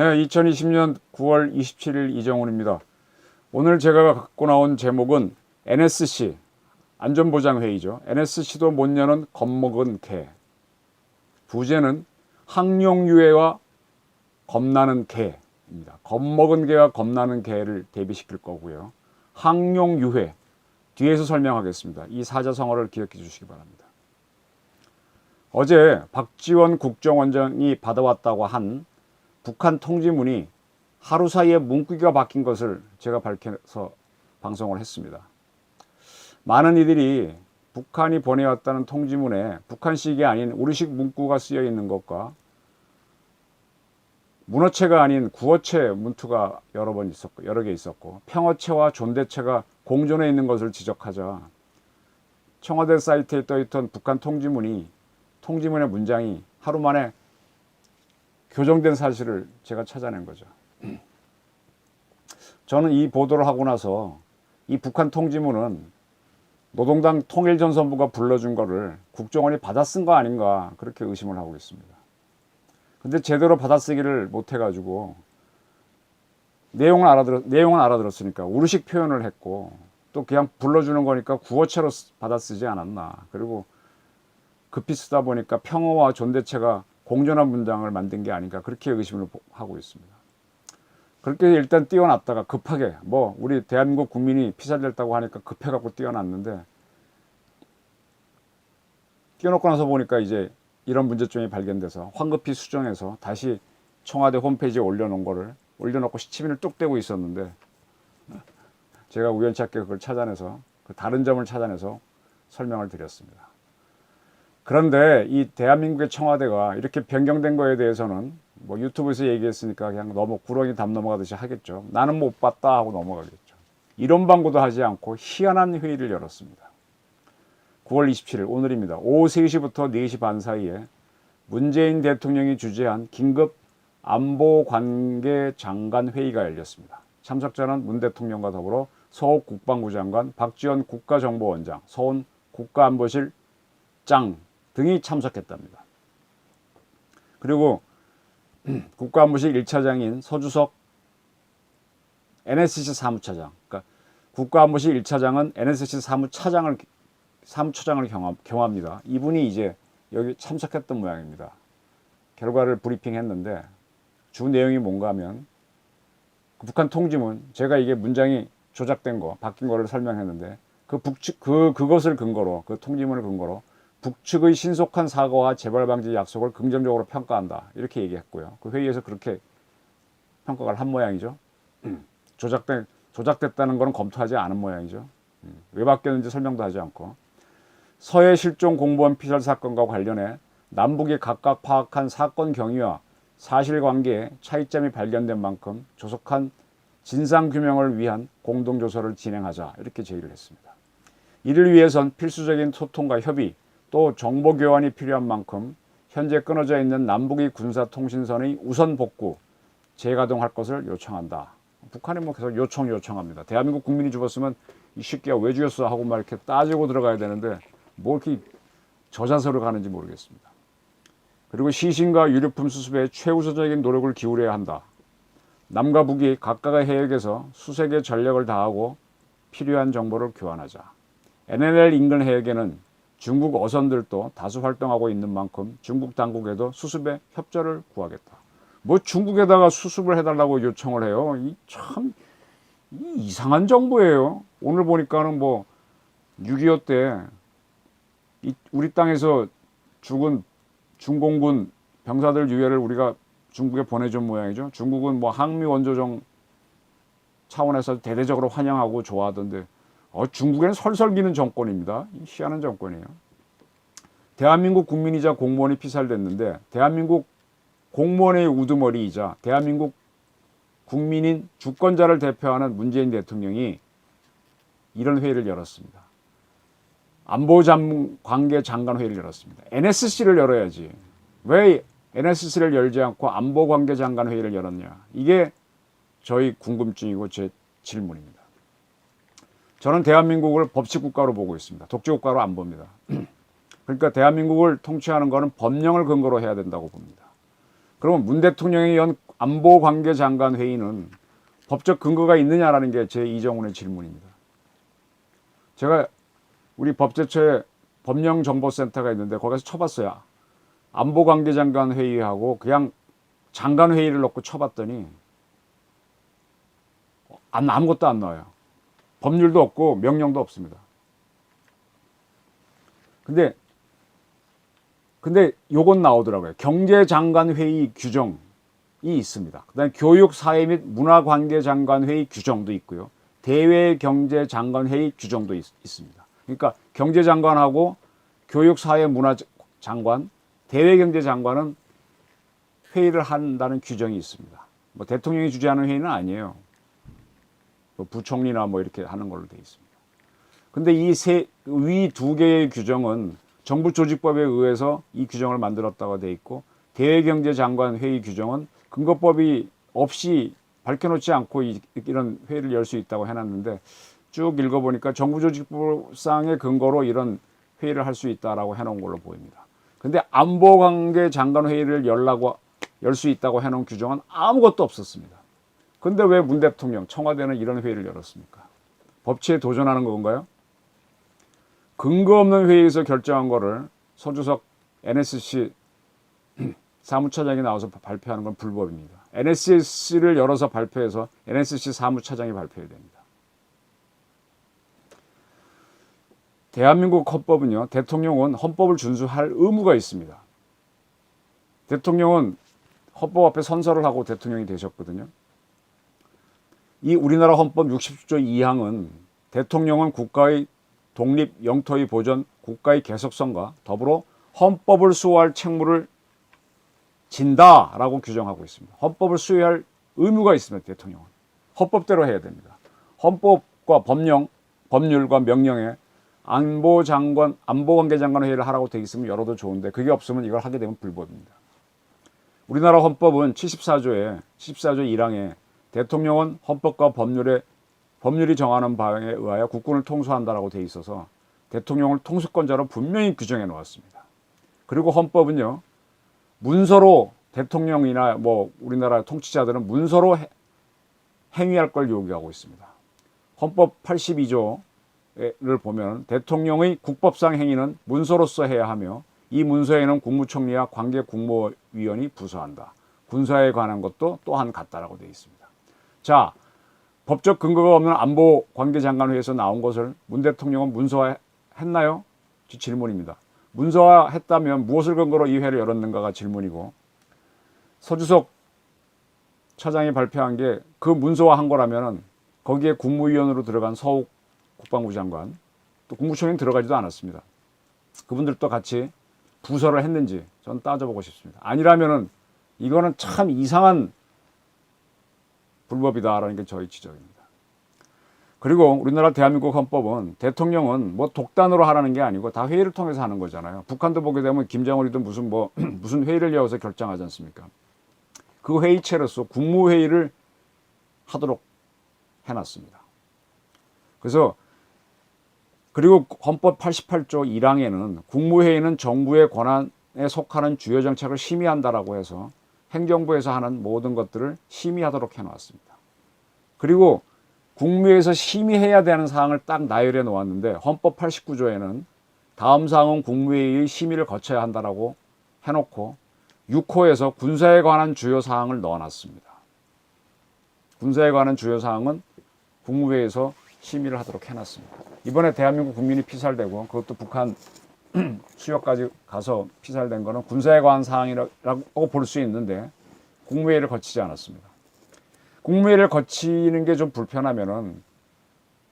네, 2020년 9월 27일 이정훈입니다. 오늘 제가 갖고 나온 제목은 NSC, 안전보장회의죠. NSC도 못 여는 겁먹은 개. 부제는 항용유해와 겁나는 개입니다. 겁먹은 개와 겁나는 개를 대비시킬 거고요. 항용유해, 뒤에서 설명하겠습니다. 이 사자성어를 기억해 주시기 바랍니다. 어제 박지원 국정원장이 받아왔다고 한 북한 통지문이 하루 사이에 문구가 바뀐 것을 제가 밝혀서 방송을 했습니다. 많은 이들이 북한이 보내왔다는 통지문에 북한식이 아닌 우리식 문구가 쓰여 있는 것과 문어체가 아닌 구어체 문구가 여러 개 있었고 평어체와 존대체가 공존해 있는 것을 지적하자 청와대 사이트에 떠있던 북한 통지문의 문장이 하루 만에 교정된 사실을 제가 찾아낸 거죠. 저는 이 보도를 하고 나서 이 북한 통지문은 노동당 통일전선부가 불러준 거를 국정원이 받아쓴 거 아닌가 그렇게 의심을 하고 있습니다. 근데 제대로 받아쓰기를 못해가지고 내용은 알아들었으니까 우리식 표현을 했고 또 그냥 불러주는 거니까 구어체로 받아쓰지 않았나. 그리고 급히 쓰다 보니까 평어와 존대체가 공존한 문장을 만든 게 아닌가 그렇게 의심을 하고 있습니다. 그렇게 일단 띄워놨다가 급하게 우리 대한민국 국민이 피살됐다고 하니까 급해갖고 띄워놨는데 띄워놓고 나서 보니까 이제 이런 문제점이 발견돼서 황급히 수정해서 다시 청와대 홈페이지에 올려놓고 시치민을 뚝 떼고 있었는데 제가 우연찮게 그걸 찾아내서 그 다른 점을 찾아내서 설명을 드렸습니다. 그런데 이 대한민국의 청와대가 이렇게 변경된 거에 대해서는 유튜브에서 얘기했으니까 그냥 구렁이 담 넘어가듯이 하겠죠. 나는 못 봤다 하고 넘어가겠죠. 이런 방구도 하지 않고 희한한 회의를 열었습니다. 9월 27일 오늘입니다. 오후 3시부터 4시 반 사이에 문재인 대통령이 주재한 긴급 안보관계장관 회의가 열렸습니다. 참석자는 문 대통령과 더불어 서욱 국방부 장관, 박지원 국가정보원장, 서훈 국가안보실 장 등이 참석했답니다. 그리고 국가안보실 1차장인 서주석 NSC 사무차장, 그러니까 국가안보실 1차장은 NSC 사무처장을 경합니다. 이분이 이제 여기 참석했던 모양입니다. 결과를 브리핑했는데 주 내용이 뭔가 하면 북한 통지문, 제가 이게 문장이 조작된 거, 바뀐 거를 설명했는데 그것을 근거로, 그 통지문을 근거로 북측의 신속한 사과와 재발 방지 약속을 긍정적으로 평가한다. 이렇게 얘기했고요. 그 회의에서 그렇게 평가를 한 모양이죠. 조작됐다는 것은 검토하지 않은 모양이죠. 왜 바뀌었는지 설명도 하지 않고. 서해 실종 공무원 피살 사건과 관련해 남북이 각각 파악한 사건 경위와 사실관계에 차이점이 발견된 만큼 조속한 진상규명을 위한 공동조사를 진행하자. 이렇게 제의를 했습니다. 이를 위해선 필수적인 소통과 협의, 또 정보 교환이 필요한 만큼 현재 끊어져 있는 남북의 군사통신선의 우선 복구, 재가동할 것을 요청한다. 북한이 계속 요청합니다. 대한민국 국민이 죽었으면 이 새끼야 왜 죽였어 하고 이렇게 따지고 들어가야 되는데 이렇게 저자서를 가는지 모르겠습니다. 그리고 시신과 유류품 수습에 최우선적인 노력을 기울여야 한다. 남과 북이 각각의 해역에서 수색에 전력을 다하고 필요한 정보를 교환하자. NLL 인근 해역에는 중국 어선들도 다수 활동하고 있는 만큼 중국 당국에도 수습에 협조를 구하겠다. 중국에다가 수습을 해달라고 요청을 해요. 참 이상한 정부예요. 오늘 보니까는 6.25 때 우리 땅에서 죽은 중공군 병사들 유해를 우리가 중국에 보내준 모양이죠. 중국은 항미 원조정 차원에서 대대적으로 환영하고 좋아하던데 중국에는 설설기는 정권입니다. 희한한 정권이에요. 대한민국 국민이자 공무원이 피살됐는데 대한민국 공무원의 우두머리이자 대한민국 국민인 주권자를 대표하는 문재인 대통령이 이런 회의를 열었습니다. 안보관계장관 회의를 열었습니다. NSC를 열어야지. 왜 NSC를 열지 않고 안보관계장관 회의를 열었냐. 이게 저희 궁금증이고 제 질문입니다. 저는 대한민국을 법치국가로 보고 있습니다. 독재국가로 안 봅니다. 그러니까 대한민국을 통치하는 것은 법령을 근거로 해야 된다고 봅니다. 그러면 문 대통령이 연 안보관계장관 회의는 법적 근거가 있느냐라는 게 제 이정훈의 질문입니다. 제가 우리 법제처에 법령정보센터가 있는데 거기서 쳐봤어요. 안보관계장관 회의하고 그냥 장관 회의를 넣고 쳐봤더니 아무것도 안 나와요. 법률도 없고 명령도 없습니다. 근데 요건 나오더라고요. 경제장관 회의 규정이 있습니다. 그다음에 교육사회 및 문화관계장관 회의 규정도 있고요. 대외경제장관 회의 규정도 있습니다. 그러니까 경제장관하고 교육사회문화장관, 대외경제장관은 회의를 한다는 규정이 있습니다. 뭐 대통령이 주재하는 회의는 아니에요. 뭐 부총리나 뭐 이렇게 하는 걸로 되어 있습니다. 근데 위 두 개의 규정은 정부 조직법에 의해서 이 규정을 만들었다고 되어 있고, 대외경제장관 회의 규정은 근거법이 없이 밝혀놓지 않고 이런 회의를 열 수 있다고 해놨는데, 쭉 읽어보니까 정부 조직법상의 근거로 이런 회의를 할 수 있다라고 해놓은 걸로 보입니다. 근데 안보관계 장관 회의를 열 수 있다고 해놓은 규정은 아무것도 없었습니다. 근데 왜 문 대통령, 청와대는 이런 회의를 열었습니까? 법치에 도전하는 건가요? 근거 없는 회의에서 결정한 거를 서주석 NSC 사무차장이 나와서 발표하는 건 불법입니다. NSC를 열어서 발표해서 NSC 사무차장이 발표해야 됩니다. 대한민국 헌법은요, 대통령은 헌법을 준수할 의무가 있습니다. 대통령은 헌법 앞에 선서를 하고 대통령이 되셨거든요. 이 우리나라 헌법 60조 2항은 대통령은 국가의 독립, 영토의 보전, 국가의 계속성과 더불어 헌법을 수호할 책무를 진다라고 규정하고 있습니다. 헌법을 수호할 의무가 있습니다. 대통령은. 헌법대로 해야 됩니다. 헌법과 법률과 명령에 안보관계장관 회의를 하라고 되어 있으면 열어도 좋은데, 그게 없으면 이걸 하게 되면 불법입니다. 우리나라 헌법은 74조 1항에 대통령은 헌법과 법률이 정하는 바에 의하여 국군을 통수한다라고 되어 있어서 대통령을 통수권자로 분명히 규정해 놓았습니다. 그리고 헌법은요, 문서로 대통령이나 뭐 우리나라 통치자들은 문서로 행위할 걸 요구하고 있습니다. 헌법 82조를 보면 대통령의 국법상 행위는 문서로서 해야 하며, 이 문서에는 국무총리와 관계 국무위원이 부서한다. 군사에 관한 것도 또한 같다라고 되어 있습니다. 자, 법적 근거가 없는 안보관계장관회의에서 나온 것을 문 대통령은 문서화했나요? 질문입니다. 문서화했다면 무엇을 근거로 이 회를 열었는가가 질문이고, 서주석 차장이 발표한 게 그 문서화한 거라면 거기에 국무위원으로 들어간 서욱 국방부 장관, 또 국무총리는 들어가지도 않았습니다. 그분들도 같이 부서를 했는지 저는 따져보고 싶습니다. 아니라면은 이거는 참 이상한 불법이다라는 게 저희 지적입니다. 그리고 우리나라 대한민국 헌법은 대통령은 뭐 독단으로 하라는 게 아니고 다 회의를 통해서 하는 거잖아요. 북한도 보게 되면 김정은이도 무슨 회의를 열어서 결정하지 않습니까? 그 회의체로서 국무회의를 하도록 해놨습니다. 그리고 헌법 88조 1항에는 국무회의는 정부의 권한에 속하는 주요 정책을 심의한다라고 해서 행정부에서 하는 모든 것들을 심의하도록 해놓았습니다. 그리고 국무회의에서 심의해야 되는 사항을 딱 나열해 놓았는데, 헌법 89조에는 다음 사항은 국무회의의 심의를 거쳐야 한다라고 해놓고 6호에서 군사에 관한 주요 사항을 넣어놨습니다. 군사에 관한 주요 사항은 국무회의에서 심의를 하도록 해놨습니다. 이번에 대한민국 국민이 피살되고 그것도 북한 수역까지 가서 피살된 거는 군사에 관한 사항이라고 볼 수 있는데 국무회의를 거치지 않았습니다. 국무회의를 거치는 게 좀 불편하면은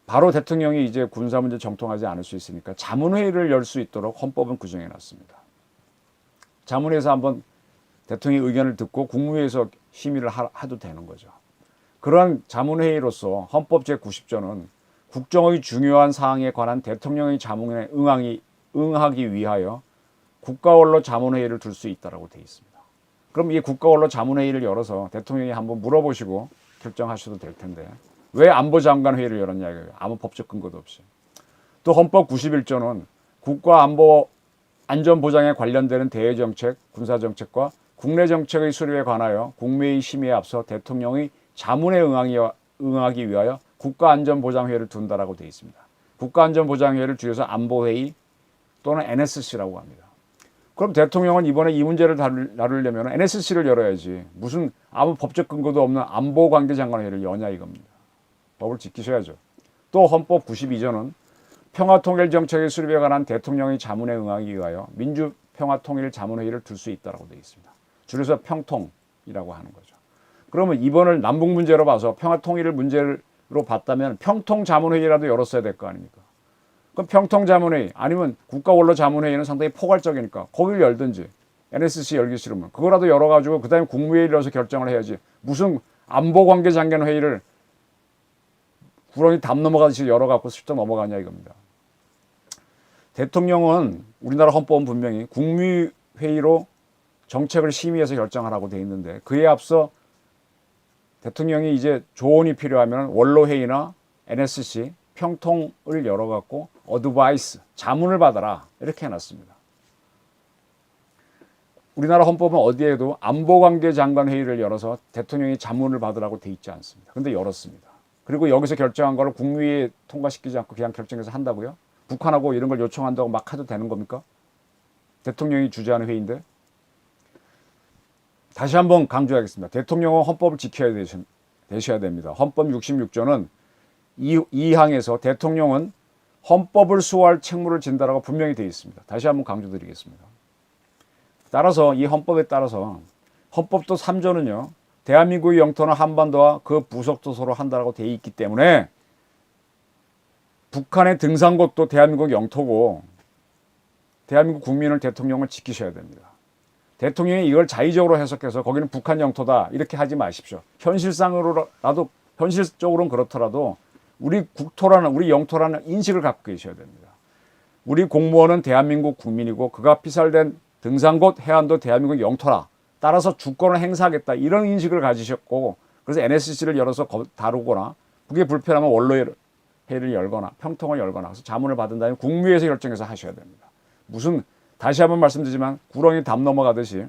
바로 대통령이 이제 군사 문제 정통하지 않을 수 있으니까 자문회의를 열 수 있도록 헌법은 규정해 놨습니다. 자문회에서 한번 대통령의 의견을 듣고 국무회의에서 심의를 해도 되는 거죠. 그러한 자문회의로서 헌법 제90조는 국정의 중요한 사항에 관한 대통령의 자문에 응하기 위하여 국가원로 자문회의를 둘 수 있다고 되어 있습니다. 그럼 이 국가원로 자문회의를 열어서 대통령이 한번 물어보시고 결정하셔도 될 텐데 왜 안보장관 회의를 열었냐 이거예요. 아무 법적 근거도 없이. 또 헌법 91조는 국가 안보 안전 보장에 관련되는 대외정책, 군사정책과 국내 정책의 수립에 관하여 국무회의 심의에 앞서 대통령의 자문에 응하기 위하여 국가안전보장회의를 둔다라고 되어 있습니다. 국가안전보장회의를 줄여서 안보회의 또는 NSC라고 합니다. 그럼 대통령은 이번에 이 문제를 다루려면 NSC를 열어야지 무슨 아무 법적 근거도 없는 안보관계장관회의를 여냐 이겁니다. 법을 지키셔야죠. 또 헌법 92조는 평화통일정책의 수립에 관한 대통령의 자문에 응하기 위하여 민주평화통일자문회의를 둘 수 있다고 되어 있습니다. 줄여서 평통이라고 하는 거죠. 그러면 이번을 남북 문제로 봐서 평화통일을 문제로 봤다면 평통자문회의라도 열었어야 될 거 아닙니까? 그럼 평통자문회의 아니면 국가원로자문회의는 상당히 포괄적이니까 거기를 열든지 NSC 열기 싫으면 그거라도 열어가지고 그 다음에 국무회의를 열어서 결정을 해야지 무슨 안보관계장관회의를 구렁이 담 넘어가듯이 열어갖고 슬쩍 넘어가냐 이겁니다. 대통령은 우리나라 헌법은 분명히 국무회의로 정책을 심의해서 결정하라고 돼 있는데 그에 앞서 대통령이 이제 조언이 필요하면 원로회의나 NSC 평통을 열어갖고 어드바이스 자문을 받아라 이렇게 해놨습니다. 우리나라 헌법은 어디에도 안보관계장관회의를 열어서 대통령이 자문을 받으라고 돼 있지 않습니다. 그런데 열었습니다. 그리고 여기서 결정한 거를 국무회의에 통과시키지 않고 그냥 결정해서 한다고요? 북한하고 이런 걸 요청한다고 막 해도 되는 겁니까? 대통령이 주재하는 회의인데. 다시 한번 강조하겠습니다. 대통령은 헌법을 지켜야 되셔야 됩니다. 헌법 66조는 2항에서 대통령은 헌법을 수호할 책무를 진다라고 분명히 되어 있습니다. 다시 한번 강조드리겠습니다. 따라서 이 헌법에 따라서 헌법도 3조는요. 대한민국의 영토는 한반도와 그 부속도서로 한다라고 되어 있기 때문에 북한의 등산곳도 대한민국 영토고 대한민국 국민을 대통령을 지키셔야 됩니다. 대통령이 이걸 자의적으로 해석해서 거기는 북한 영토다 이렇게 하지 마십시오. 현실적으로는 그렇더라도 우리 국토라는 우리 영토라는 인식을 갖고 계셔야 됩니다. 우리 공무원은 대한민국 국민이고 그가 피살된 등산곳 해안도 대한민국 영토라. 따라서 주권을 행사하겠다 이런 인식을 가지셨고 그래서 NSC를 열어서 다루거나 그게 불편하면 원로회의를 열거나 평통을 열거나 그래서 자문을 받은 다음에 국무회의에서 결정해서 하셔야 됩니다. 무슨 다시 한번 말씀드리지만 구렁이 담 넘어가듯이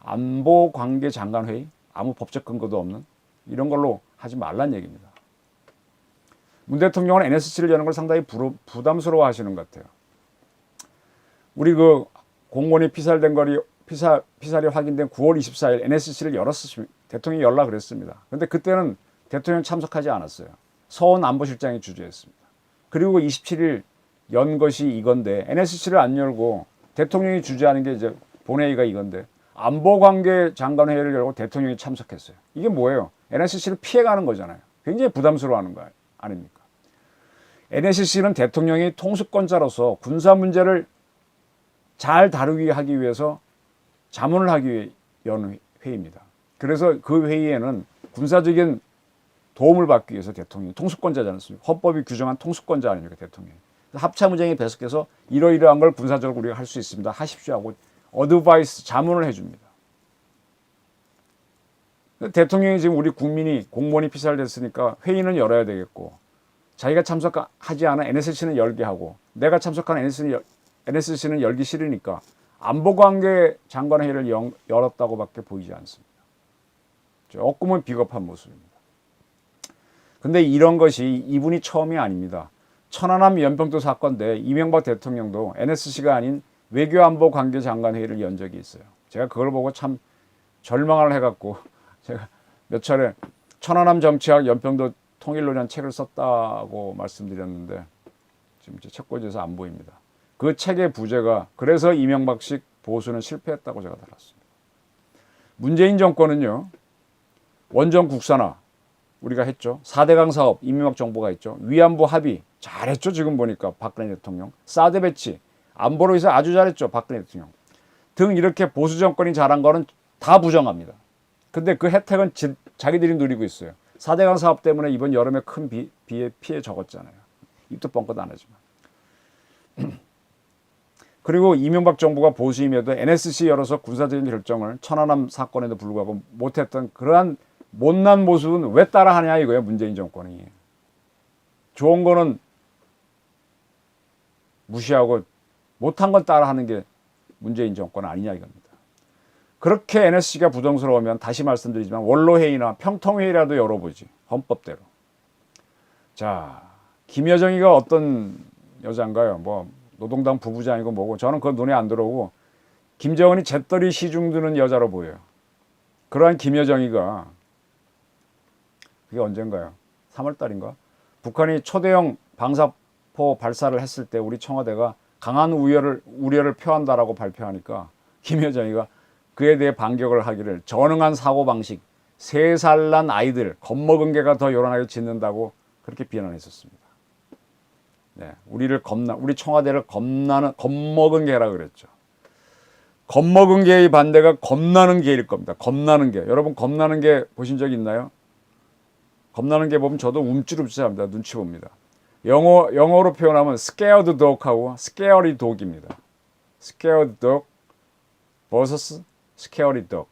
안보관계장관회의 아무 법적 근거도 없는 이런 걸로 하지 말란 얘기입니다. 문 대통령은 NSC를 여는 걸 상당히 부담스러워 하시는 것 같아요. 우리 그 공무원이 피살이 확인된 9월 24일 NSC를 열었습니다. 대통령이 열라 그랬습니다. 그런데 그때는 대통령 참석하지 않았어요. 서원 안보실장이 주재했습니다. 그리고 27일 연 것이 이건데 NSC를 안 열고 대통령이 주재하는 게 이제 본회의가 이건데 안보관계장관회의를 열고 대통령이 참석했어요. 이게 뭐예요? NSC를 피해가는 거잖아요. 굉장히 부담스러워하는 거 아닙니까? NSC는 대통령이 통수권자로서 군사 문제를 잘 다루기 하기 위해서 자문을 하기 위해 연 회의입니다. 그래서 그 회의에는 군사적인 도움을 받기 위해서 대통령이 통수권자지 않습니까? 헌법이 규정한 통수권자 아닙니까 대통령이. 합참의장이 배석해서 이러이러한 걸 군사적으로 우리가 할 수 있습니다. 하십시오 하고 어드바이스 자문을 해줍니다. 대통령이 지금 우리 국민이 공무원이 피살됐으니까 회의는 열어야 되겠고 자기가 참석하지 않은 NSC는 열게 하고 내가 참석한 NSC는 열기 싫으니까 안보관계 장관회의를 열었다고밖에 보이지 않습니다. 조금은 비겁한 모습입니다. 근데 이런 것이 이분이 처음이 아닙니다. 천안함 연평도 사건 때 이명박 대통령도 NSC가 아닌 외교안보관계장관회의를 연 적이 있어요. 제가 그걸 보고 참 절망을 해갖고 제가 몇 차례 천안함 정치학 연평도 통일론이라는 책을 썼다고 말씀드렸는데 지금 제 책꽂이에서 안 보입니다. 그 책의 부제가 그래서 이명박식 보수는 실패했다고 제가 달았습니다. 문재인 정권은요. 원전 국산화 우리가 했죠. 4대강 사업 이명박 정부가 했죠. 위안부 합의 잘했죠. 지금 보니까 박근혜 대통령. 사드 배치 안보로 해서 아주 잘했죠. 박근혜 대통령. 등 이렇게 보수 정권이 잘한 거는 다 부정합니다. 근데 그 혜택은 자기들이 누리고 있어요. 4대강 사업 때문에 이번 여름에 큰 피해 적었잖아요. 입도 뻥끗 안 하지만. 그리고 이명박 정부가 보수임에도 NSC 열어서 군사적인 결정을 천안함 사건에도 불구하고 못했던 그러한 못난 모습은 왜 따라하냐 이거예요. 문재인 정권이. 좋은 거는 무시하고 못한 건 따라하는 게 문재인 정권 아니냐 이겁니다. 그렇게 NSC가 부정스러우면 다시 말씀드리지만 원로회의나 평통회의라도 열어보지. 헌법대로. 자, 김여정이가 어떤 여잔가요? 뭐 노동당 부부장이고 뭐고 저는 그건 눈에 안 들어오고 김정은이 잿더리 시중 드는 여자로 보여요. 그러한 김여정이가 그게 언젠가요? 3월 달인가? 북한이 초대형 방사포 발사를 했을 때 우리 청와대가 강한 우려를 표한다라고 발표하니까 김여정이가 그에 대해 반격을 하기를 전응한 사고방식, 3살 난 아이들, 겁먹은 개가 더 요란하게 짖는다고 그렇게 비난했었습니다. 네, 우리 청와대를 겁먹은 개라 그랬죠. 겁먹은 개의 반대가 겁나는 개일 겁니다. 겁나는 개. 여러분 겁나는 개 보신 적 있나요? 겁나는 개 보면 저도 움찔움찔합니다. 눈치 봅니다. 영어로 표현하면 scared dog하고 scary dog입니다. scared dog vs scary dog.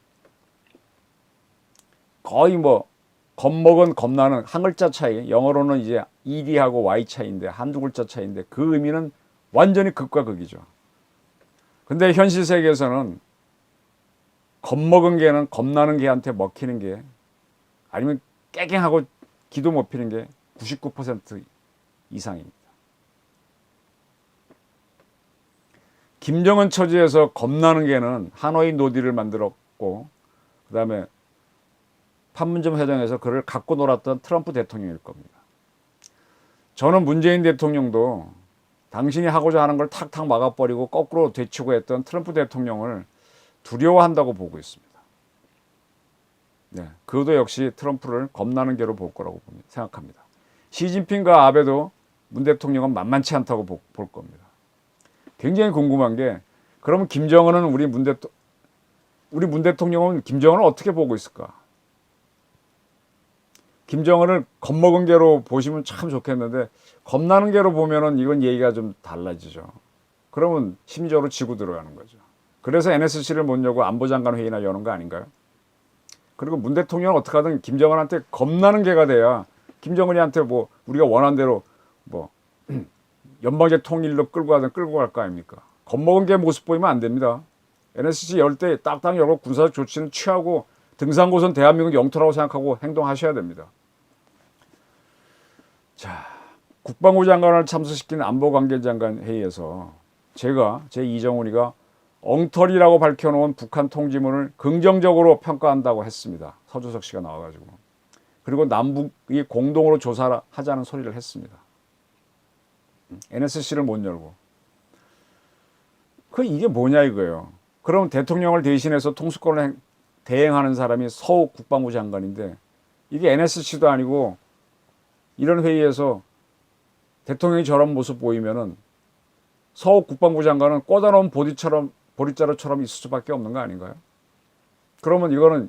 거의 뭐 겁먹은 겁나는 한 글자 차이. 영어로는 이제 ed하고 y 차이인데 한두 글자 차이인데 그 의미는 완전히 극과 극이죠. 근데 현실 세계에서는 겁먹은 개는 겁나는 개한테 먹히는 게 아니면 깨갱하고 기도 못 피는 게 99% 이상입니다. 김정은 처지에서 겁나는 개는 하노이 노딜을 만들었고 그 다음에 판문점 회담에서 그를 갖고 놀았던 트럼프 대통령일 겁니다. 저는 문재인 대통령도 당신이 하고자 하는 걸 탁탁 막아버리고 거꾸로 되치고 했던 트럼프 대통령을 두려워한다고 보고 있습니다. 네, 그도 역시 트럼프를 겁나는 개로 볼 거라고 생각합니다. 시진핑과 아베도 문 대통령은 만만치 않다고 볼 겁니다. 굉장히 궁금한 게 그러면 김정은은 우리 문 대통령은 김정은을 어떻게 보고 있을까? 김정은을 겁먹은 개로 보시면 참 좋겠는데 겁나는 개로 보면은 이건 얘기가 좀 달라지죠. 그러면 심리적으로 지고 들어가는 거죠. 그래서 NSC를 못 여고 안보장관 회의나 여는 거 아닌가요? 그리고 문 대통령은 어떻게 하든 김정은한테 겁나는 개가 돼야 김정은이한테 뭐 우리가 원하는 대로 뭐 연방제 통일로 끌고 갈 거 아닙니까? 겁먹은 개 모습 보이면 안 됩니다. NSC 열 때 딱딱 열고 군사적 조치는 취하고 등산고선 대한민국 영토라고 생각하고 행동하셔야 됩니다. 자, 국방부 장관을 참석시킨 안보관계장관 회의에서 제 이정훈이가 엉터리라고 밝혀놓은 북한 통지문을 긍정적으로 평가한다고 했습니다. 서주석 씨가 나와가지고. 그리고 남북이 공동으로 조사하자는 소리를 했습니다. NSC를 못 열고. 이게 뭐냐 이거예요. 그럼 대통령을 대신해서 통수권을 대행하는 사람이 서욱 국방부 장관인데 이게 NSC도 아니고 이런 회의에서 대통령이 저런 모습 보이면은 서욱 국방부 장관은 꽂아놓은 보릿자루처럼 있을 수밖에 없는 거 아닌가요? 그러면 이거는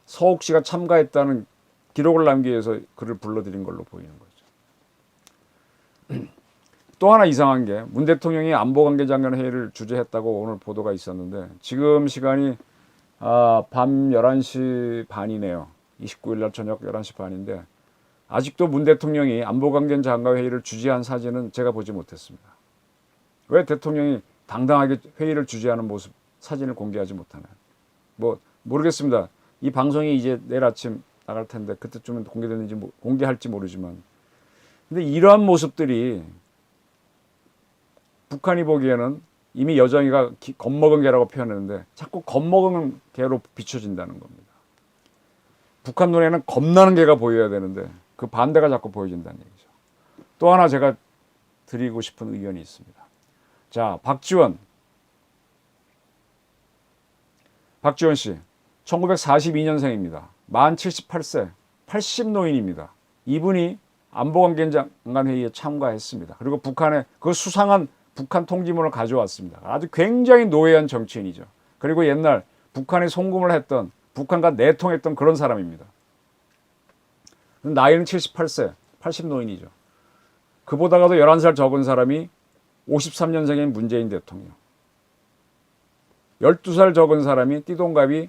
서욱 씨가 참가했다는 기록을 남기기 위해서 그를 불러들인 걸로 보이는 거죠. 또 하나 이상한 게 문 대통령이 안보관계장관 회의를 주재했다고 오늘 보도가 있었는데 지금 시간이 밤 11시 반이네요. 29일 날 저녁 11시 반인데 아직도 문 대통령이 안보관계장관 회의를 주재한 사진은 제가 보지 못했습니다. 왜 대통령이 당당하게 회의를 주재하는 모습 사진을 공개하지 못하나요? 뭐 모르겠습니다. 이 방송이 이제 내일 아침 나갈 텐데 그때쯤은 공개됐는지 공개할지 모르지만 근데 이러한 모습들이 북한이 보기에는 이미 여정이가 겁먹은 개라고 표현했는데 자꾸 겁먹은 개로 비춰진다는 겁니다. 북한 눈에는 겁나는 개가 보여야 되는데 그 반대가 자꾸 보여진다는 얘기죠. 또 하나 제가 드리고 싶은 의견이 있습니다. 자, 박지원 씨 1942년생입니다. 만 78세 80노인입니다. 이분이 안보관계장관 회의에 참가했습니다. 그리고 북한의 그 수상한 북한 통지문을 가져왔습니다. 아주 굉장히 노예한 정치인이죠. 그리고 옛날 북한에 송금을 했던 북한과 내통했던 그런 사람입니다. 나이는 78세 80노인이죠. 그보다가도 11살 적은 사람이 53년생인 문재인 대통령, 12살 적은 사람이 띠동갑이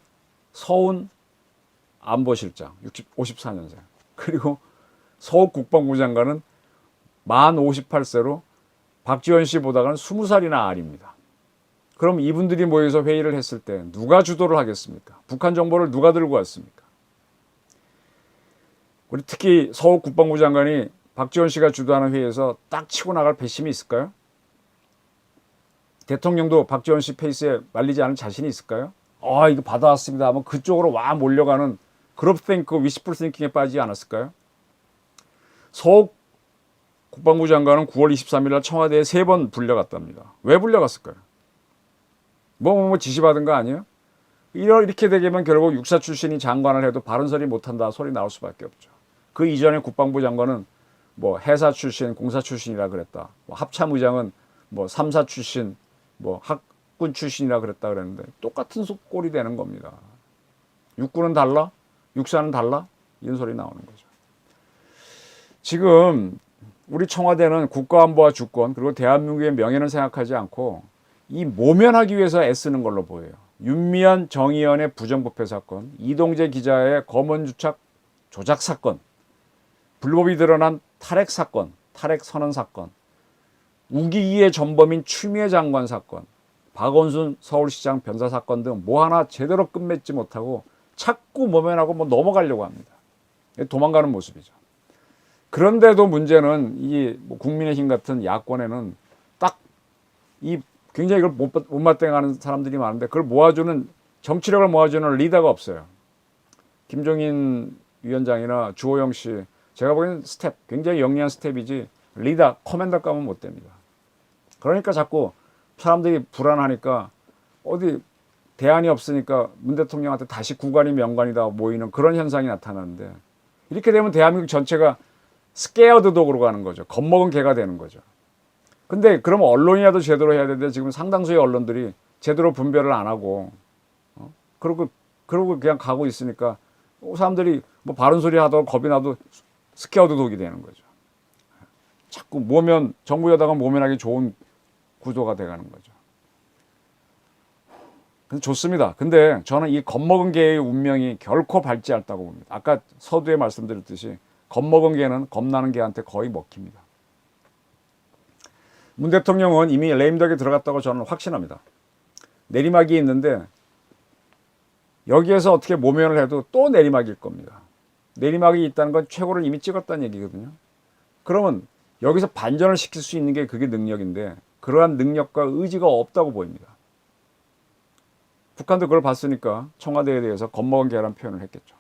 서훈 안보실장 54년생, 그리고 서욱 국방부 장관은 만 58세로 박지원 씨보다는 20살이나 아래입니다. 그럼 이분들이 모여서 회의를 했을 때 누가 주도를 하겠습니까? 북한 정보를 누가 들고 왔습니까? 우리 특히 서욱 국방부 장관이 박지원 씨가 주도하는 회의에서 딱 치고 나갈 배심이 있을까요? 대통령도 박지원 씨 페이스에 말리지 않을 자신이 있을까요? 이거 받아왔습니다 하면 그쪽으로 와 몰려가는 그룹think, 위시풀 띵킹에 빠지지 않았을까요? 서욱 국방부 장관은 9월 23일 날 청와대에 3번 불려갔답니다. 왜 불려갔을까요? 뭐 지시받은 거 아니에요? 이렇게 되면 결국 육사 출신이 장관을 해도 바른 소리 못한다 소리 나올 수밖에 없죠. 그 이전에 국방부 장관은 뭐 해사 출신, 공사 출신이라 그랬다. 뭐 합참의장은 뭐 3사 출신, 뭐 학군 출신이라 그랬다 그랬는데 똑같은 꼴이 되는 겁니다. 육군은 달라? 육사는 달라? 이런 소리 나오는 거죠. 지금 우리 청와대는 국가안보와 주권 그리고 대한민국의 명예는 생각하지 않고 이 모면하기 위해서 애쓰는 걸로 보여요. 윤미향 정의연의 부정부패 사건, 이동재 기자의 검언주착 조작 사건, 불법이 드러난 탈핵 사건, 탈핵 선언 사건, 우기기의 전범인 추미애 장관 사건, 박원순 서울시장 변사 사건 등 뭐 하나 제대로 끝맺지 못하고 자꾸 모면하고 뭐 넘어가려고 합니다. 도망가는 모습이죠. 그런데도 문제는 이 국민의힘 같은 야권에는 딱 이 굉장히 이걸 못마땅하는 사람들이 많은데 그걸 모아주는 정치력을 모아주는 리더가 없어요. 김종인 위원장이나 주호영 씨, 제가 보기에는 스텝, 굉장히 영리한 스텝이지 리더, 커맨더감은 못 됩니다. 그러니까 자꾸 사람들이 불안하니까 어디 대안이 없으니까 문 대통령한테 다시 구관이 명관이다 모이는 그런 현상이 나타나는데 이렇게 되면 대한민국 전체가 스케어드 독으로 가는 거죠. 겁먹은 개가 되는 거죠. 근데 그러면 언론이라도 제대로 해야 되는데 지금 상당수의 언론들이 제대로 분별을 안 하고 그러고 그냥 가고 있으니까 사람들이 뭐 바른 소리 하다가 겁이 나도 스케어드 독이 되는 거죠. 자꾸 정부 여당은 모면하기 좋은 구도가 돼가는 거죠. 근데 좋습니다. 근데 저는 이 겁먹은 개의 운명이 결코 밝지 않다고 봅니다. 아까 서두에 말씀드렸듯이 겁먹은 개는 겁나는 개한테 거의 먹힙니다. 문 대통령은 이미 레임덕에 들어갔다고 저는 확신합니다. 내리막이 있는데 여기에서 어떻게 모면을 해도 또 내리막일 겁니다. 내리막이 있다는 건 최고를 이미 찍었다는 얘기거든요. 그러면 여기서 반전을 시킬 수 있는 게 그게 능력인데 그러한 능력과 의지가 없다고 보입니다. 북한도 그걸 봤으니까 청와대에 대해서 겁먹은 개라는 표현을 했겠죠.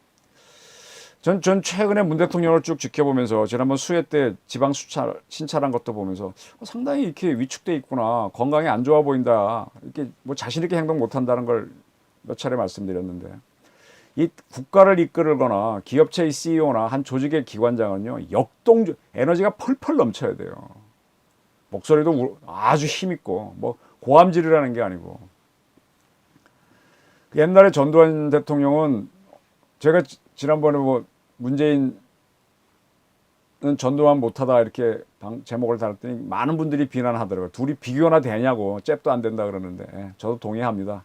전 최근에 문 대통령을 쭉 지켜보면서 지난번 수해 때 지방 신찰한 것도 보면서 상당히 이렇게 위축돼 있구나, 건강이 안 좋아 보인다, 이렇게 뭐 자신 있게 행동 못한다는 걸 몇 차례 말씀드렸는데 이 국가를 이끌거나 기업체의 CEO나 한 조직의 기관장은요 에너지가 펄펄 넘쳐야 돼요. 목소리도 아주 힘있고 뭐 고함질이라는 게 아니고. 옛날에 전두환 대통령은 제가 지난번에 뭐 문재인은 전두환 못하다 이렇게 제목을 달았더니 많은 분들이 비난하더라고요. 둘이 비교나 되냐고, 잽도 안 된다 그러는데 저도 동의합니다.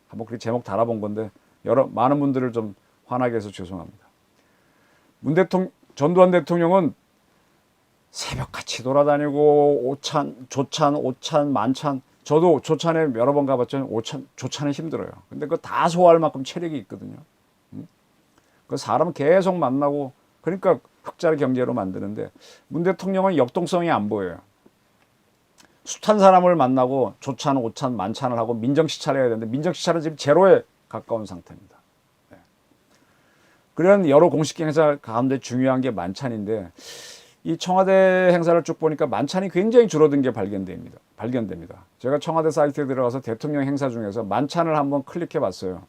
한번 그렇게 제목 달아본 건데 많은 분들을 좀 화나게 해서 죄송합니다. 전두환 대통령은 새벽같이 돌아다니고 조찬, 만찬. 저도 조찬에 여러 번 가봤지만 조찬은 힘들어요. 근데 그거 다 소화할 만큼 체력이 있거든요. 그 사람 계속 만나고 그러니까 흑자리 경제로 만드는데 문 대통령은 역동성이 안 보여요. 숱한 사람을 만나고 조찬, 오찬, 만찬을 하고 민정시찰을 해야 되는데 민정시찰은 지금 제로에 가까운 상태입니다. 네. 그런 여러 공식 행사 가운데 중요한 게 만찬인데 이 청와대 행사를 쭉 보니까 만찬이 굉장히 줄어든 게 발견됩니다. 제가 청와대 사이트에 들어가서 대통령 행사 중에서 만찬을 한번 클릭해 봤어요.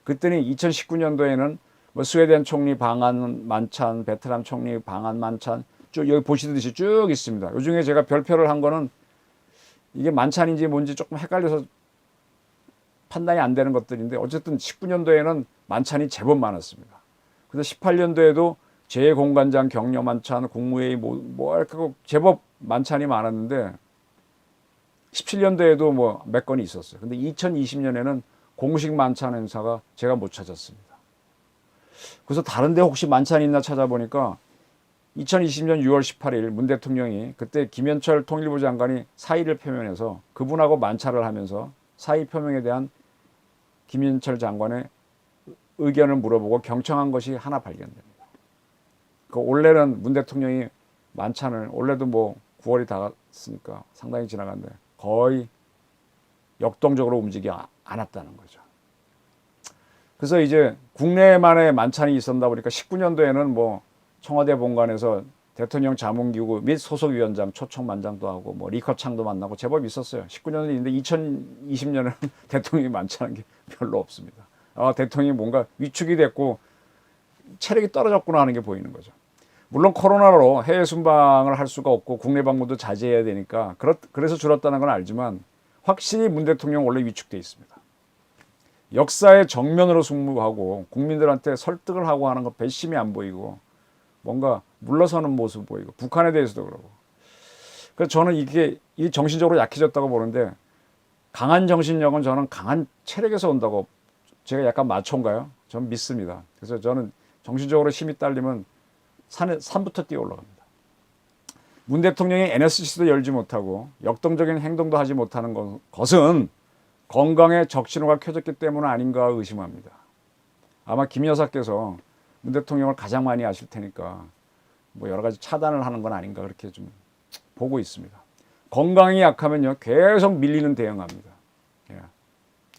그랬더니 2019년도에는 뭐 스웨덴 총리 방한 만찬, 베트남 총리 방한 만찬 쭉 여기 보시듯이 쭉 있습니다. 이 중에 제가 별표를 한 거는 이게 만찬인지 뭔지 조금 헷갈려서 판단이 안 되는 것들인데 어쨌든 19년도에는 만찬이 제법 많았습니다. 그래서 18년도에도 제 공관장 격려 만찬, 국무회의 뭐 이렇게 제법 만찬이 많았는데 17년도에도 뭐 몇 건이 있었어요. 근데 2020년에는 공식 만찬 행사가 제가 못 찾았습니다. 그래서 다른 데 혹시 만찬이 있나 찾아보니까 2020년 6월 18일 문 대통령이 그때 김현철 통일부 장관이 사의를 표명해서 그분하고 만찬을 하면서 사의 표명에 대한 김인철 장관의 의견을 물어보고 경청한 것이 하나 발견됩니다. 그 올해는 문 대통령이 만찬을 올해도 뭐 9월이 다 갔으니까 상당히 지나갔는데 거의 역동적으로 움직이지 않았다는 거죠. 그래서 이제 국내만의 만찬이 있었다 보니까 19년도에는 뭐 청와대 본관에서 대통령 자문기구 및 소속위원장 초청만장도 하고 뭐 리커창도 만나고 제법 있었어요. 19년인데 2020년에는 대통령이 만찬한 게 별로 없습니다. 아, 대통령이 뭔가 위축이 됐고 체력이 떨어졌구나 하는 게 보이는 거죠. 물론 코로나로 해외 순방을 할 수가 없고 국내 방문도 자제해야 되니까 그래서 줄었다는 건 알지만 확실히 문 대통령 원래 위축돼 있습니다. 역사의 정면으로 승부하고 국민들한테 설득을 하고 하는 거 배심이 안 보이고 뭔가 물러서는 모습 보이고 북한에 대해서도 그러고. 그래서 저는 이게 정신적으로 약해졌다고 보는데 강한 정신력은 저는 강한 체력에서 온다고 제가 약간 마초인가요? 저는 믿습니다. 그래서 저는 정신적으로 힘이 딸리면 산부터 뛰어 올라갑니다. 문 대통령이 NSC도 열지 못하고 역동적인 행동도 하지 못하는 것은 건강에 적신호가 켜졌기 때문 아닌가 의심합니다. 아마 김 여사께서 문 대통령을 가장 많이 아실 테니까 뭐 여러 가지 차단을 하는 건 아닌가 그렇게 좀 보고 있습니다. 건강이 약하면요 계속 밀리는 대응합니다. 예.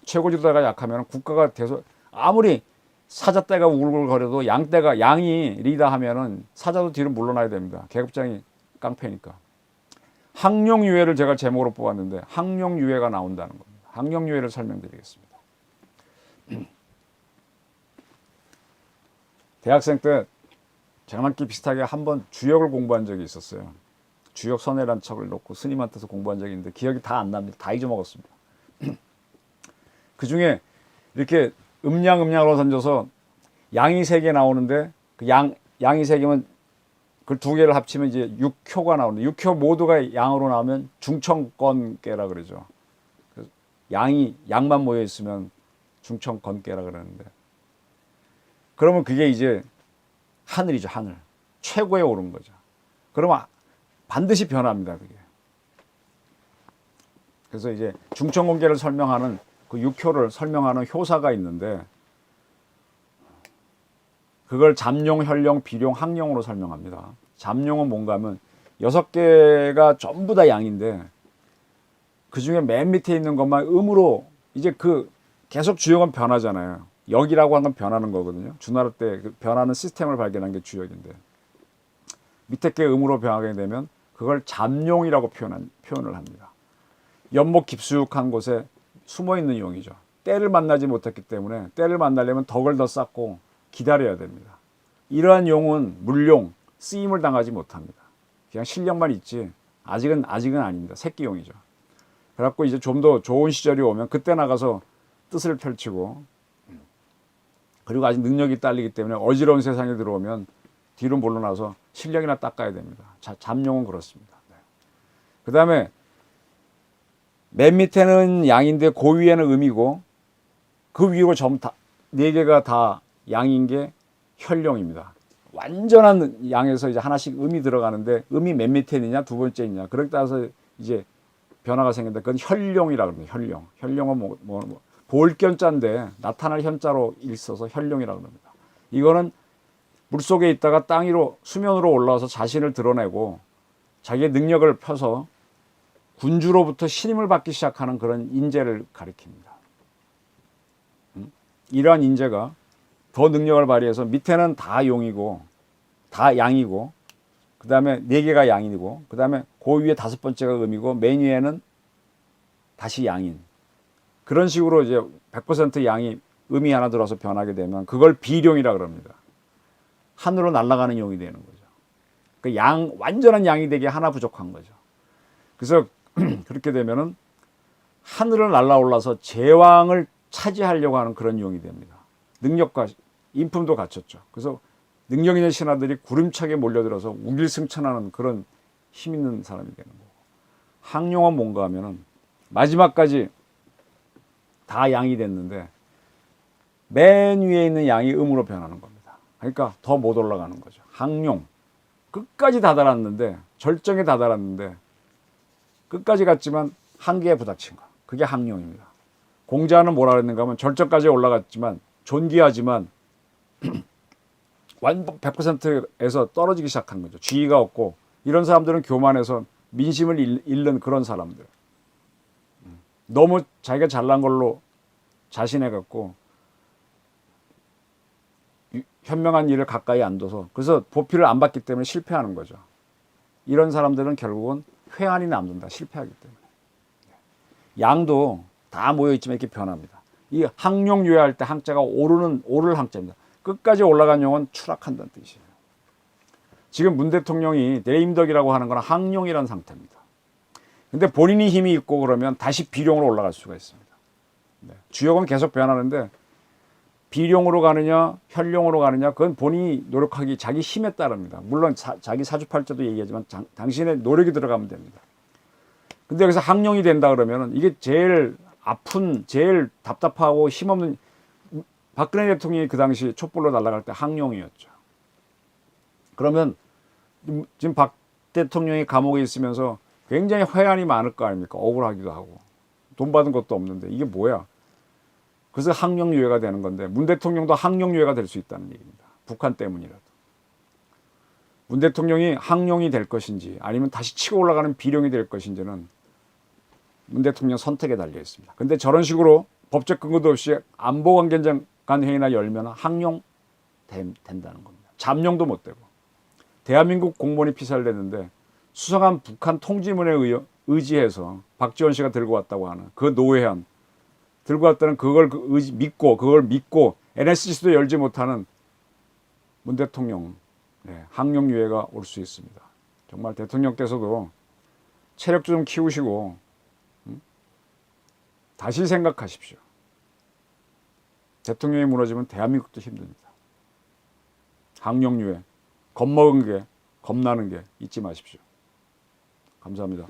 최고 지도자가 약하면 국가가 아무리 사자떼가 우글거려도 양이 리더하면은 사자도 뒤로 물러나야 됩니다. 계급장이 깡패니까. 항룡유해를 제가 제목으로 뽑았는데 항룡유해가 나온다는 겁니다. 항룡유해를 설명드리겠습니다. 대학생 때 장난기 비슷하게 한번 주역을 공부한 적이 있었어요. 주역 선회란 척을 놓고 스님한테서 공부한 적이 있는데 기억이 다 안 납니다. 다 잊어먹었습니다. 그 중에 이렇게 음양으로 던져서 양이 3개 나오는데 그 양이 3개면 그 2개를 합치면 이제 6효가 나오는데 6효 모두가 양으로 나오면 중청건깨라 그러죠. 양만 모여 있으면 중청건깨라 그러는데 그러면 그게 이제 하늘이죠. 하늘. 최고에 오른 거죠. 그러면 반드시 변합니다. 그게. 그래서 이제 중청건깨를 설명하는 그 6효를 설명하는 효사가 있는데 그걸 잠룡, 혈룡, 비룡, 항룡으로 설명합니다. 잠룡은 뭔가 하면 6개가 전부 다 양인데 그 중에 맨 밑에 있는 것만 음으로 이제 그 계속 주역은 변하잖아요. 역이라고 하는 건 변하는 거거든요. 주나라 때 그 변하는 시스템을 발견한 게 주역인데 밑에 게 음으로 변하게 되면 그걸 잠룡이라고 표현을 합니다. 연못 깊숙한 곳에 숨어있는 용이죠. 때를 만나지 못했기 때문에 때를 만나려면 덕을 더 쌓고 기다려야 됩니다. 이러한 용은 물용, 쓰임을 당하지 못합니다. 그냥 실력만 있지 아직은 아닙니다. 새끼용이죠. 그래갖고 이제 좀 더 좋은 시절이 오면 그때 나가서 뜻을 펼치고 그리고 아직 능력이 딸리기 때문에 어지러운 세상에 들어오면 뒤로 물러나서 실력이나 닦아야 됩니다. 잠룡은 그렇습니다. 네. 그 다음에 맨 밑에는 양인데 그 위에는 음이고 그 위로 전부 다 4개가 다 양인 게 혈룡입니다. 완전한 양에서 이제 하나씩 음이 들어가는데 음이 맨 밑에 있느냐 두 번째 있느냐 그렇게 따라서 이제 변화가 생긴다. 그건 혈룡이라고 합니다. 혈룡. 혈룡은 볼견자인데 나타날 현자로 있어서 혈룡이라고 합니다. 이거는 물속에 있다가 땅 위로 수면으로 올라와서 자신을 드러내고 자기의 능력을 펴서 군주로부터 신임을 받기 시작하는 그런 인재를 가리킵니다. 이러한 인재가 더 능력을 발휘해서 밑에는 다 용이고 다 양이고 그 다음에 4개가 양이고 그 다음에 그 위에 5번째가 음이고 맨 위에는 다시 양인 그런 식으로 이제 100% 양이 음이 하나 들어서 변하게 되면 그걸 비룡이라 그럽니다. 하늘로 날아가는 용이 되는 거죠. 그 완전한 양이 되게 하나 부족한 거죠. 그래서 그렇게 되면은 하늘을 날아올라서 제왕을 차지하려고 하는 그런 용이 됩니다. 능력과 인품도 갖췄죠. 그래서 능력 있는 신하들이 구름차게 몰려들어서 우길승천하는 그런 힘 있는 사람이 되는 거고 항룡은 뭔가 하면은 마지막까지 다 양이 됐는데 맨 위에 있는 양이 음으로 변하는 겁니다. 그러니까 더 못 올라가는 거죠. 항룡 끝까지 다다랐는데 절정에 다다랐는데 끝까지 갔지만 한계에 부닥친 거 그게 항룡입니다. 공자는 뭐라 그랬는가 하면 절정까지 올라갔지만 존귀하지만 완전 100%에서 떨어지기 시작한 거죠. 지위가 없고 이런 사람들은 교만해서 민심을 잃는 그런 사람들. 너무 자기가 잘난 걸로 자신해 갖고 현명한 일을 가까이 안 둬서 그래서 보필을 안 받기 때문에 실패하는 거죠. 이런 사람들은 결국은 회한이 남는다. 실패하기 때문에. 양도 다 모여 있지만 이렇게 변합니다. 이 항룡유해할 때 항자가 오를 항자입니다. 끝까지 올라간 용은 추락한다는 뜻이에요. 지금 문 대통령이 내임덕이라고 하는 건 항룡이라는 상태입니다. 근데 본인이 힘이 있고 그러면 다시 비룡으로 올라갈 수가 있습니다. 네. 주역은 계속 변하는데 비룡으로 가느냐 현룡으로 가느냐 그건 본인이 노력하기 자기 힘에 따릅니다. 물론 자기 사주팔자도 얘기하지만 당신의 노력이 들어가면 됩니다. 근데 여기서 항룡이 된다 그러면 이게 제일 아픈 제일 답답하고 힘없는 박근혜 대통령이 그 당시 촛불로 날아갈 때 항룡이었죠. 그러면 지금 박 대통령이 감옥에 있으면서 굉장히 회한이 많을 거 아닙니까? 억울하기도 하고 돈 받은 것도 없는데 이게 뭐야? 그래서 항룡유해가 되는 건데 문 대통령도 항룡유해가 될 수 있다는 얘기입니다. 북한 때문이라도. 문 대통령이 항룡이 될 것인지 아니면 다시 치고 올라가는 비룡이 될 것인지는 문 대통령 선택에 달려 있습니다. 근데 저런 식으로 법적 근거도 없이 안보관계장 간 회의나 열면 항룡 된다는 겁니다. 잠룡도 못 되고. 대한민국 공무원이 피살됐는데 수상한 북한 통지문에 의지해서 박지원 씨가 들고 왔다고 하는 그 노회한 들고 왔다는 그걸 믿고 NSC도 열지 못하는 문 대통령 항룡유해가 올 수 있습니다. 정말 대통령께서도 체력 좀 키우시고 다시 생각하십시오. 대통령이 무너지면 대한민국도 힘듭니다. 항룡유해 겁먹은 게 겁나는 게 잊지 마십시오. 감사합니다.